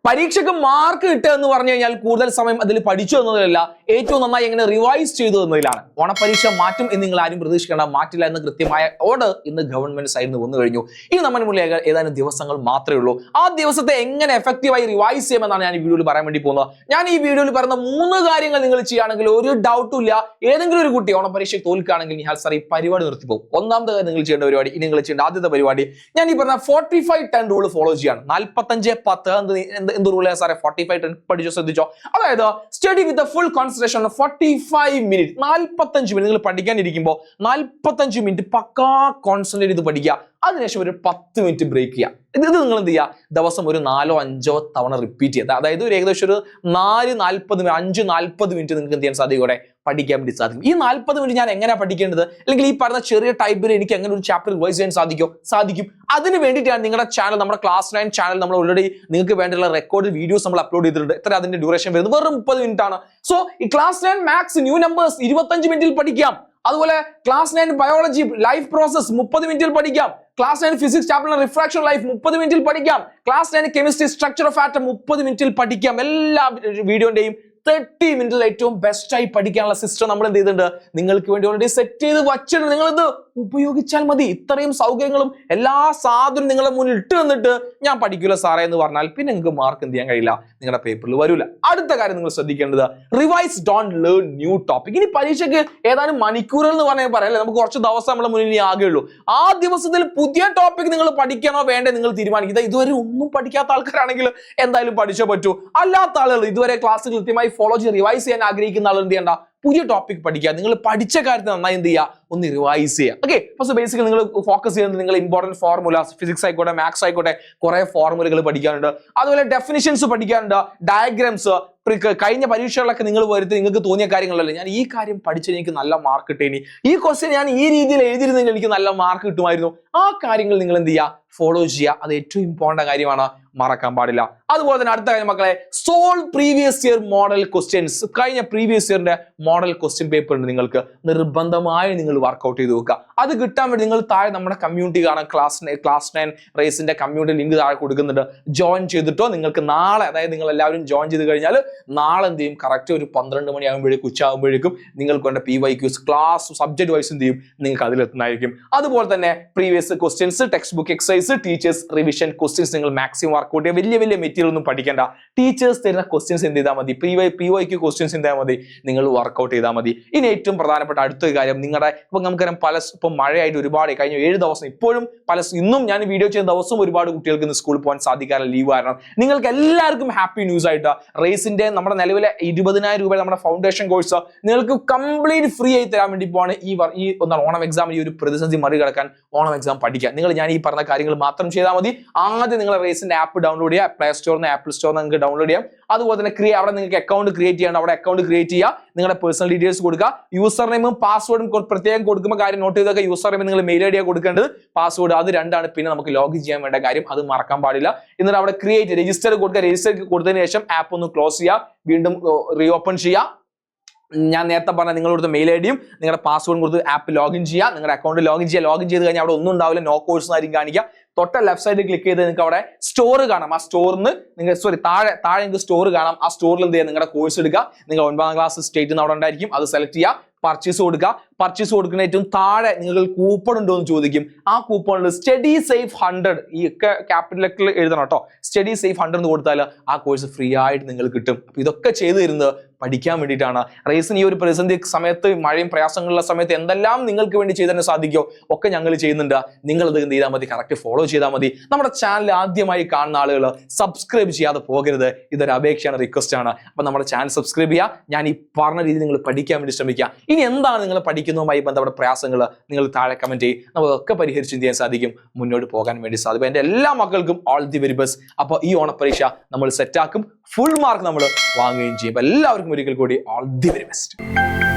പരീക്ഷയ്ക്ക് മാർക്ക് കിട്ടുക എന്ന് പറഞ്ഞു കഴിഞ്ഞാൽ കൂടുതൽ സമയം അതിൽ പഠിച്ചു എന്നതിലല്ല, ഏറ്റവും നന്നായി എങ്ങനെ റിവൈസ് ചെയ്തു എന്നതിലാണ്. ഓണപരീക്ഷ മാറ്റും എന്ന് നിങ്ങൾ ആരും പ്രതീക്ഷിക്കേണ്ട, മാറ്റില്ല എന്ന കൃത്യമായ ഓർഡർ ഇന്ന് ഗവൺമെന്റ് സൈഡിൽ നിന്ന് വന്നു കഴിഞ്ഞു. ഇനി നമ്മുടെ മുന്നിൽ ഏതാനും ദിവസങ്ങൾ മാത്രമേ ഉള്ളൂ. ആ ദിവസത്തെ എങ്ങനെ എഫക്റ്റീവായി റിവൈസ് ചെയ്യാമെന്നാണ് ഞാൻ ഈ വീഡിയോയിൽ പറയാൻ വേണ്ടി പോകുന്നത്. ഞാൻ ഈ വീഡിയോയിൽ പറയുന്ന 3 കാര്യങ്ങൾ നിങ്ങൾ ചെയ്യുകയാണെങ്കിൽ ഒരു ഡൗട്ടും ഇല്ല, ഏതെങ്കിലും ഒരു കുട്ടി ഓണപരീക്ഷ തോൽക്കുകയാണെങ്കിൽ നിഹാൽ സാർ ഈ പരിപാടി നിർത്തിപ്പോകും. ഒന്നാമത്തെ കാര്യം നിങ്ങൾ ചെയ്യേണ്ട പരിപാടി, ഇനി നിങ്ങൾ ചെയ്യേണ്ട ആദ്യത്തെ പരിപാടി ഞാൻ ഈ പറഞ്ഞ 45-10 റൂൾ ഫോളോ ചെയ്യാണ്. 45-10 എന്ത് റൂളാ സാറേ? 45-10 പഠിച്ചോ, ശ്രദ്ധിച്ചോ. അതായത് study with full concentration 45 minute. 45 minute നിങ്ങൾ പഠിക്കാനിരിക്കുമ്പോൾ 45 മിനിറ്റ് പക്കാ കോൺസെൻട്രേറ്റ് ചെയ്ത് പഠിക്കുക. അതിനുശേഷം ഒരു 10 മിനിറ്റ് ബ്രേക്ക് ചെയ്യുക. ഇത് നിങ്ങൾ എന്ത് ചെയ്യുക? ദിവസം ഒരു 4-5 തവണ റിപ്പീറ്റ് ചെയ്യുക. അതായത് ഒരു ഏകദേശം ഒരു 5-40 മിനിറ്റ് നിങ്ങൾക്ക് എന്ത് ചെയ്യാൻ സാധിക്കും? പഠിക്കാൻ വേണ്ടി സാധിക്കും. ഈ 40 മിനിറ്റ് ഞാൻ എങ്ങനെയാണ് പഠിക്കേണ്ടത്, അല്ലെങ്കിൽ ഈ പറഞ്ഞ ചെറിയ ടൈപ്പിൽ എനിക്ക് എങ്ങനെ ഒരു ചാപ്റ്റർ റിവൈസ് ചെയ്യാൻ സാധിക്കും. അതിന് വേണ്ടിയിട്ടാണ് നിങ്ങളുടെ ചാനൽ, നമ്മുടെ ക്ലാസ് 9 ചാനൽ നമ്മൾ ഓൾറെഡി നിങ്ങൾക്ക് വേണ്ടിയുള്ള റെക്കോർഡ് വീഡിയോസ് നമ്മൾ അപ്ലോഡ് ചെയ്തിട്ടുണ്ട്. എത്ര അതിന്റെ ഡ്യൂറേഷൻ വരുന്നത്? വെറും 30 മിനിറ്റ് ആണ്. സോ ഈ ക്ലാസ് 9 മാത്സ് ന്യൂ നമ്പേഴ്സ് 25 മിനിറ്റിൽ പഠിക്കാം. അതുപോലെ ക്ലാസ് 9 ബയോളജി ലൈഫ് പ്രോസസ് 30 മിനിറ്റിൽ പഠിക്കാം. Class 9 physics chapter refraction life 30 മിനിറ്റിൽ പഠിക്കാം. Class 9 chemistry structure of atom 30 മിനിറ്റിൽ പഠിക്കാം. എല്ലാ വീഡിയോന്റെയും 30 മിനിറ്റിൽ ഏറ്റവും ബെസ്റ്റായി പഠിക്കാനുള്ള സിസ്റ്റം നമ്മൾ എന്ത് ചെയ്തിട്ടുണ്ട്? നിങ്ങൾക്ക് വേണ്ടി ഓൾറെഡി സെറ്റ് ചെയ്ത് വച്ചിട്ടുണ്ട്. നിങ്ങൾ ഇത് ഉപയോഗിച്ചാൽ മതി. ഇത്രയും സൗകര്യങ്ങളും എല്ലാ സാധനവും നിങ്ങളുടെ മുന്നിൽ ഇട്ട് തന്നിട്ട് ഞാൻ പഠിക്കൂല സാറേ എന്ന് പറഞ്ഞാൽ പിന്നെ നിങ്ങൾക്ക് മാർക്ക് എന്ത് ചെയ്യാൻ കഴിയില്ല, നിങ്ങളുടെ പേപ്പറിൽ വരില്ല. അടുത്ത കാര്യം നിങ്ങൾ ശ്രദ്ധിക്കേണ്ടത്, revise don't learn new topic. ഇനി പരീക്ഷയ്ക്ക് ഏതാനും മണിക്കൂറുകൾ എന്ന് പറയാം, നമുക്ക് കുറച്ച് ദിവസം നമ്മുടെ മുന്നിൽ ആകെ ഉള്ളൂ. ആ ദിവസത്തിൽ പുതിയ ടോപ്പിക് നിങ്ങൾ പഠിക്കണോ വേണ്ടേ നിങ്ങൾ തീരുമാനിക്കുക. ഇതുവരെ ഒന്നും പഠിക്കാത്ത ആൾക്കാരാണെങ്കിൽ എന്തായാലും പഠിച്ചേ പറ്റൂ. അല്ലാത്ത ആളുകൾ ഇതുവരെ ക്ലാസ് കൃത്യമായി ഫോളോ ചെയ്ത് റിവൈസ് ചെയ്യാൻ ആഗ്രഹിക്കുന്ന ആളുകൾ എന്ത് ചെയ്യണ്ട, പുതിയ ടോപ്പിക് പഠിക്കുക. നിങ്ങൾ പഠിച്ച കാര്യത്തിൽ നന്നായി എന്ത് ചെയ്യുക, ഒന്ന് റിവൈസ് ചെയ്യുക. ഓക്കെ, ഫസ്റ്റ് ബേസിക്കലി നിങ്ങൾ ഫോക്കസ് ചെയ്യുന്നത് നിങ്ങൾ ഇമ്പോർട്ടന്റ് ഫോർമുലാസ്, ഫിസിക്സ് ആയിക്കോട്ടെ മാത്സ് ആയിക്കോട്ടെ, കുറെ ഫോർമുലകൾ പഠിക്കാനുണ്ട്. അതുപോലെ ഡെഫിനിഷൻസ് പഠിക്കാനുണ്ട്, ഡയഗ്രാംസ്. കഴിഞ്ഞ പരീക്ഷകളൊക്കെ നിങ്ങൾ വരുത്തി നിങ്ങൾക്ക് തോന്നിയ കാര്യങ്ങളല്ലേ, ഞാൻ ഈ കാര്യം പഠിച്ചത് എനിക്ക് നല്ല മാർക്ക് കിട്ടേനി, ഈ ക്വസ്റ്റ്യൻ ഞാൻ ഈ രീതിയിൽ എഴുതിയിരുന്നെങ്കിൽ എനിക്ക് നല്ല മാർക്ക് കിട്ടുമായിരുന്നു. ആ കാര്യങ്ങൾ നിങ്ങൾ എന്ത് ചെയ്യുക, ഫോളോ ചെയ്യുക. അത് ഏറ്റവും ഇമ്പോർട്ടന്റ് കാര്യമാണ്, മറക്കാൻ പാടില്ല. അതുപോലെ തന്നെ അടുത്ത കാര്യം മക്കളെ, solve previous year model questions. കഴിഞ്ഞ പ്രീവിയസ് ഇയറിന്റെ മോഡൽ ക്വസ്റ്റ്യൻ പേപ്പർ ഉണ്ട്, നിങ്ങൾക്ക് നിർബന്ധമായി നിങ്ങൾ വർക്ക്ഔട്ട് ചെയ്ത് വെക്കുക. അത് കിട്ടാൻ വേണ്ടി നിങ്ങൾ താഴെ നമ്മുടെ കമ്മ്യൂണിറ്റി കാണാം, ക്ലാസ് 9 റേസിന്റെ കമ്മ്യൂണിറ്റി ലിങ്ക് താഴെ കൊടുക്കുന്നുണ്ട്. ജോയിൻ ചെയ്തിട്ടോ നിങ്ങൾക്ക് നാളെ, അതായത് നിങ്ങൾ എല്ലാവരും ജോയിൻ ചെയ്ത് കഴിഞ്ഞാൽ നാളെ എന്ത് ചെയ്യും, കറക്റ്റ് ഒരു 12 മണിയാകുമ്പോഴേക്കും ഉച്ചയാകുമ്പോഴേക്കും നിങ്ങൾക്ക് വേണ്ട PYQs ക്ലാസ് സബ്ജക്ട് വൈസ് എന്ത് ചെയ്യും, നിങ്ങൾക്ക് അതിലെത്തുന്നതായിരിക്കും. അതുപോലെ തന്നെ previous questions, text book exercise, teachers revision questions നിങ്ങൾ മാക്സിമം വർക്ക്ഔട്ട് ചെയ്യുക. വലിയ മെറ്റീരിയൽ ഒന്നും പഠിക്കേണ്ട, ടീച്ചേഴ്സ് തരുന്ന ക്വസ്റ്റ്യൻസ് എന്ത് ചെയ്താൽ മതി, PYQ ക്വസ്റ്റ്യൻസ് എന്ത് ചെയ്താൽ മതി, നിങ്ങൾ വർക്ക്ഔട്ട് ചെയ്താൽ മതി. ഇനി ഏറ്റവും പ്രധാനപ്പെട്ട അടുത്തൊരു കാര്യം, നിങ്ങളുടെ ഇപ്പം നമുക്കറിയാം ഇപ്പം മഴയായിട്ട് ഒരുപാട് കഴിഞ്ഞ 7 ദിവസം ഇപ്പോഴും ഇന്നും ഞാൻ വീഡിയോ ചെയ്യുന്ന ദിവസവും ഒരുപാട് കുട്ടികൾക്ക് ഇന്ന് സ്കൂളിൽ പോകാൻ സാധിക്കാറില്ല, ലീവ് കാരണം. നിങ്ങൾക്ക് എല്ലാവർക്കും ഹാപ്പി ന്യൂസ് ആയിട്ട് റേസിന്റെ നമ്മുടെ നിലവിലെ 20,000 രൂപ നമ്മുടെ ഫൗണ്ടേഷൻ കോഴ്സ് നിങ്ങൾക്ക് കംപ്ലീറ്റ് ഫ്രീ ആയി തരാൻ വേണ്ടി പോവാണ്. ഈ ഓണം എക്സാം, ഈ ഒരു പ്രതിസന്ധി മറികടക്കാൻ ഓണം എക്സാം പഠിക്കുക. നിങ്ങൾ ഞാൻ ഈ പറഞ്ഞ കാര്യങ്ങൾ മാത്രം ചെയ്താൽ മതി. ആദ്യം നിങ്ങൾ റേസിന്റെ ആപ്പ് ഡൗൺലോഡ് ചെയ്യുക, പ്ലേ സ്റ്റോറിൽ നിന്ന് ആപ്പിൾ സ്റ്റോറിൽ നിന്ന് നിങ്ങൾക്ക് ഡൗൺലോഡ് ചെയ്യാം. അതുപോലെ തന്നെ അവിടെ നിങ്ങൾക്ക് അക്കൗണ്ട് ക്രിയേറ്റ് ചെയ്യണം, അവിടെ അക്കൗണ്ട് ക്രിയേറ്റ് ചെയ്യുക, നിങ്ങളുടെ പേഴ്സണൽ ഡീറ്റെയിൽസ് കൊടുക്കുക. യൂസർ നെയിമും പാസ്വേഡും പ്രത്യേകം കൊടുക്കുമ്പോൾ കാര്യം നോട്ട് ചെയ്തൊക്കെ, യൂസർ നെയിം നിങ്ങൾ മെയിൽ ഐഡിയാണ് കൊടുക്കേണ്ടത്, പാസ്വേഡ് അത് രണ്ടാണ്. പിന്നെ നമുക്ക് ലോഗിൻ ചെയ്യാൻ വേണ്ട കാര്യം അത് മറക്കാൻ പാടില്ല. എന്നിട്ട് അവിടെ രജിസ്റ്റർ കൊടുക്കുക. രജിസ്റ്റർ കൊടുത്തതിന് ശേഷം ആപ്പ് ഒന്ന് ക്ലോസ് ചെയ്യുക, വീണ്ടും റീഓപ്പൺ ചെയ്യുക. ഞാൻ നേരത്തെ പറഞ്ഞ നിങ്ങൾ കൊടുത്ത മെയിൽ ഐഡിയും നിങ്ങളുടെ പാസ്വേഡും കൊടുത്ത് ആപ്പ് ലോഗിൻ ചെയ്യുക, നിങ്ങളുടെ അക്കൗണ്ട് ലോഗിൻ ചെയ്ത് കഴിഞ്ഞാൽ അവിടെ ഒന്നും ഉണ്ടാവില്ല, നോ കോഴ്സ് എന്നായിരിക്കും കാണിക്കുക. തൊട്ട ലെഫ്റ്റ് സൈഡിൽ ക്ലിക്ക് ചെയ്ത് നിങ്ങൾക്ക് അവിടെ സ്റ്റോർ കാണാം. ആ സ്റ്റോറിന് നിങ്ങൾ താഴെ നിങ്ങൾക്ക് സ്റ്റോർ കാണാം. ആ സ്റ്റോറിൽ എന്ത് ചെയ്യുക, നിങ്ങളുടെ കോഴ്സ് എടുക്കുക. നിങ്ങൾ 9ാം ക്ലാസ് സ്റ്റേറ്റ് അവിടെ ഉണ്ടായിരിക്കും, അത് സെലക്ട് ചെയ്യുക, പർച്ചേസ് കൊടുക്കുക. പർച്ചേസ് കൊടുക്കുന്ന ഏറ്റവും താഴെ നിങ്ങൾക്ക് കൂപ്പൺ ഉണ്ടോ എന്ന് ചോദിക്കും. ആ കൂപ്പണിൽ സ്റ്റഡി സേഫ് 100 ഈ ഒക്കെ ക്യാപിറ്റൽ ലെറ്ററിൽ എഴുതണം കേട്ടോ. സ്റ്റഡി സേഫ് 100 എന്ന് കൊടുത്താൽ ആ കോഴ്സ് ഫ്രീ ആയിട്ട് നിങ്ങൾക്ക് കിട്ടും. അപ്പൊ ഇതൊക്കെ ചെയ്തു തരുന്നത് പഠിക്കാൻ വേണ്ടിയിട്ടാണ്. റേസിന് ഈ ഒരു പ്രതിസന്ധി സമയത്ത്, മഴയും പ്രയാസങ്ങളുള്ള സമയത്ത് എന്തെല്ലാം നിങ്ങൾക്ക് വേണ്ടി ചെയ്തു തന്നെ സാധിക്കോ ഒക്കെ ഞങ്ങൾ ചെയ്യുന്നുണ്ട്. നിങ്ങൾ അത് എന്ത് ചെയ്താൽ മതി, കറക്റ്റ് ഫോളോ ചെയ്താൽ മതി. നമ്മുടെ ചാനൽ ആദ്യമായി കാണുന്ന ആളുകൾ സബ്സ്ക്രൈബ് ചെയ്യാതെ പോകരുത്. ഇതൊരു അപേക്ഷയാണ്, റിക്വസ്റ്റ് ആണ്. അപ്പൊ നമ്മുടെ ചാനൽ സബ്സ്ക്രൈബ് ചെയ്യുക. ഞാൻ ഈ പറഞ്ഞ രീതിയിൽ നിങ്ങൾ പഠിക്കാൻ വേണ്ടി ശ്രമിക്കുക. ഇനി എന്താണ് നിങ്ങൾ പഠിക്കുന്നതുമായി ബന്ധപ്പെട്ട പ്രയാസങ്ങൾ നിങ്ങൾ താഴെ കമന്റ് ചെയ്യും, നമുക്കൊക്കെ പരിഹരിച്ച് ചെയ്യാൻ സാധിക്കും, മുന്നോട്ട് പോകാൻ വേണ്ടി സാധിക്കും. എൻ്റെ എല്ലാ മക്കൾക്കും ഓൾ ദി വെരി ബെസ്റ്റ്. അപ്പോൾ ഈ ഓണപരീക്ഷ നമ്മൾ സെറ്റാക്കും, ഫുൾ മാർക്ക് നമ്മൾ വാങ്ങുകയും ചെയ്യും. എല്ലാവർക്കും ഒരിക്കൽ കൂടി ഓൾ ദി വെരി ബെസ്റ്റ്.